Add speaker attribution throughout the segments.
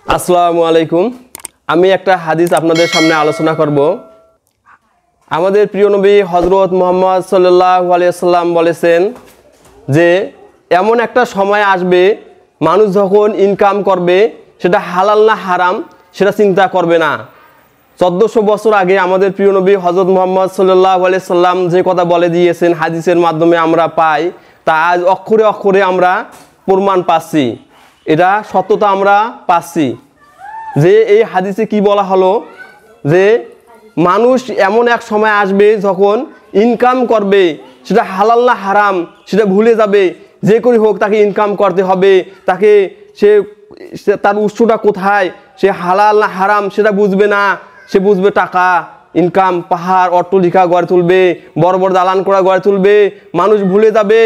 Speaker 1: আসসালামু আলাইকুম। আমি একটা হাদিস আপনাদের সামনে আলোচনা করব। আমাদের প্রিয় নবী হযরত মুহাম্মদ সাল্লাল্লাহু আলাইহি ওয়াসাল্লাম বলেছেন যে এমন একটা সময় আসবে মানুষ যখন ইনকাম করবে সেটা হালাল না হারাম সেটা চিন্তা করবে না। 1400 বছর আগে আমাদের প্রিয় নবী হযরত মুহাম্মদ সাল্লাল্লাহু আলাইহি ওয়াসাল্লাম যে কথা বলে দিয়েছেন হাদিসের মাধ্যমে আমরা পাই, তা আজ অক্ষরে অক্ষরে আমরা প্রমাণ পাচ্ছি, এটা সত্যতা আমরা পাচ্ছি। যে এই হাদিসে কি বলা হলো যে মানুষ এমন এক সময় আসবে যখন ইনকাম করবে সেটা হালাল না হারাম সেটা ভুলে যাবে। যে করে হোক তাকে ইনকাম করতে হবে, তাকে সে তার উৎসটা কোথায়, সে হালাল না হারাম সেটা বুঝবে না। সে বুঝবে টাকা ইনকাম, পাহাড় অট্টালিকা গড়ে তুলবে, বড় বড় দালান করা গড়ে তুলবে। মানুষ ভুলে যাবে,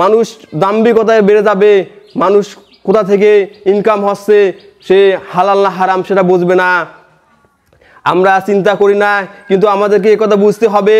Speaker 1: মানুষ দাম্ভিকতায় বেড়ে যাবে, মানুষ কোথা থেকে ইনকাম হচ্ছে সে হালাল না হারাম সেটা বুঝবে না। আমরা চিন্তা করি না, কিন্তু আমাদেরকে এই কথা বুঝতে হবে,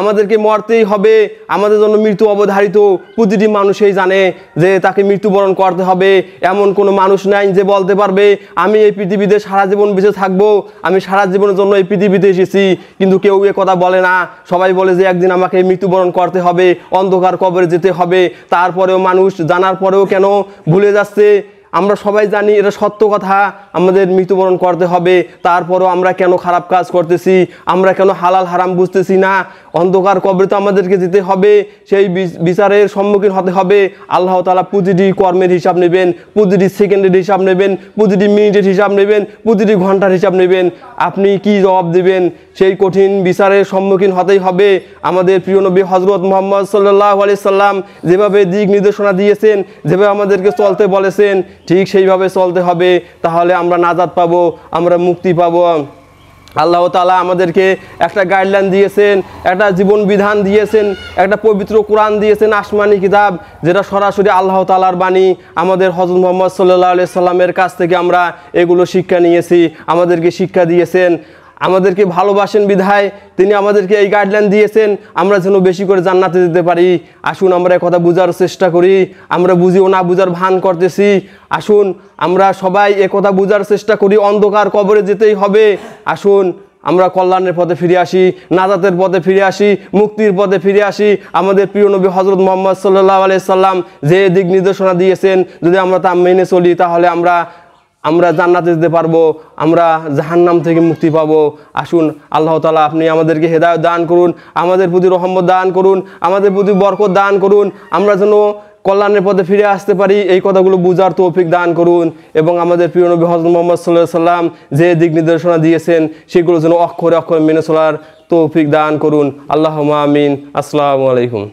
Speaker 1: আমাদেরকে মরতেই হবে, আমাদের জন্য মৃত্যু অবধারিত। প্রতিটি মানুষই জানে যে তাকে মৃত্যুবরণ করতে হবে। এমন কোনো মানুষ নাই যে বলতে পারবে আমি এই পৃথিবীতে সারা জীবন বেঁচে থাকবো, আমি সারা জীবনের জন্য এই পৃথিবীতে এসেছি। কিন্তু কেউ এ কথা বলে না। সবাই বলে যে একদিন আমাকে মৃত্যুবরণ করতে হবে, অন্ধকার কবরে যেতে হবে। তারপরেও মানুষ জানার পরেও কেন ভুলে যাচ্ছে? আমরা সবাই জানি এটা সত্য কথা, আমাদের মৃত্যুবরণ করতে হবে। তারপরও আমরা কেন খারাপ কাজ করতেছি, আমরা কেন হালাল হারাম বুঝতেছি না? অন্ধকার কবরে তো আমাদেরকে যেতে হবে, সেই বিচারের সম্মুখীন হতে হবে। আল্লাহ তাআলা প্রতিটি কর্মের হিসাব নেবেন, প্রতিটি সেকেন্ডের হিসাব নেবেন, প্রতিটি মিনিটের হিসাব নেবেন, প্রতিটি ঘন্টার হিসাব নেবেন। আপনি কি জবাব দেবেন? সেই কঠিন বিচারের সম্মুখীন হতেই হবে। আমাদের প্রিয় নবী হযরত মুহাম্মদ সাল্লাল্লাহু আলাইহি সাল্লাম যেভাবে দিক নির্দেশনা দিয়েছেন, যেভাবে আমাদেরকে চলতে বলেছেন, ঠিক সেইভাবে চলতে হবে। তাহলে আমরা নাজাত পাবো, আমরা মুক্তি পাবো। আল্লাহ তাআলা আমাদেরকে একটা গাইডলাইন দিয়েছেন, একটা জীবন বিধান দিয়েছেন, একটা পবিত্র কোরআন দিয়েছেন, আসমানি কিতাব, যেটা সরাসরি আল্লাহ তাআলার বাণী। আমাদের হযরত মুহাম্মদ সাল্লাল্লাহু আলাইহি সাল্লামের কাছ থেকে আমরা এগুলো শিক্ষা নিয়েছি। আমাদেরকে শিক্ষা দিয়েছেন, আমাদেরকে ভালোবাসেন বিধায় তিনি আমাদেরকে এই গাইডলাইন দিয়েছেন, আমরা যেন বেশি করে জান্নাতে যেতে পারি। আসুন আমরা কথা বোঝার চেষ্টা করি। আমরা বুঝিও না বুঝার ভান করতেছি। আসুন আমরা সবাই কথা বোঝার চেষ্টা করি, অন্ধকার কবরে যেতেই হবে। আসুন আমরা কল্যাণের পথে ফিরে আসি, নাজাতের পথে ফিরে আসি, মুক্তির পথে ফিরে আসি। আমাদের প্রিয় নবী হযরত মুহাম্মদ সাল্লাল্লাহু আলাইহি সাল্লাম যে দিক নির্দেশনা দিয়েছেন, যদি আমরা তা মেনে চলি তাহলে আমরা জান্নাতে যেতে পারবো, আমরা জাহান্নাম থেকে মুক্তি পাবো। আসুন আল্লাহ তাআলা আপনি আমাদেরকে হেদায়েত দান করুন, আমাদের প্রতি রহমত দান করুন, আমাদের প্রতি বরকত দান করুন। আমরা যেন কল্যাণের পথে ফিরে আসতে পারি, এই কথাগুলো বুঝার তৌফিক দান করুন। এবং আমাদের প্রিয় নবী হযরত মুহাম্মদ সাল্লাল্লাহু আলাইহি সাল্লাম যে দিক নির্দেশনা দিয়েছেন সেগুলো যেন অক্ষরে অক্ষরে মেনে চলার তৌফিক দান করুন। আল্লাহুম্মা আমিন। আসসালামু আলাইকুম।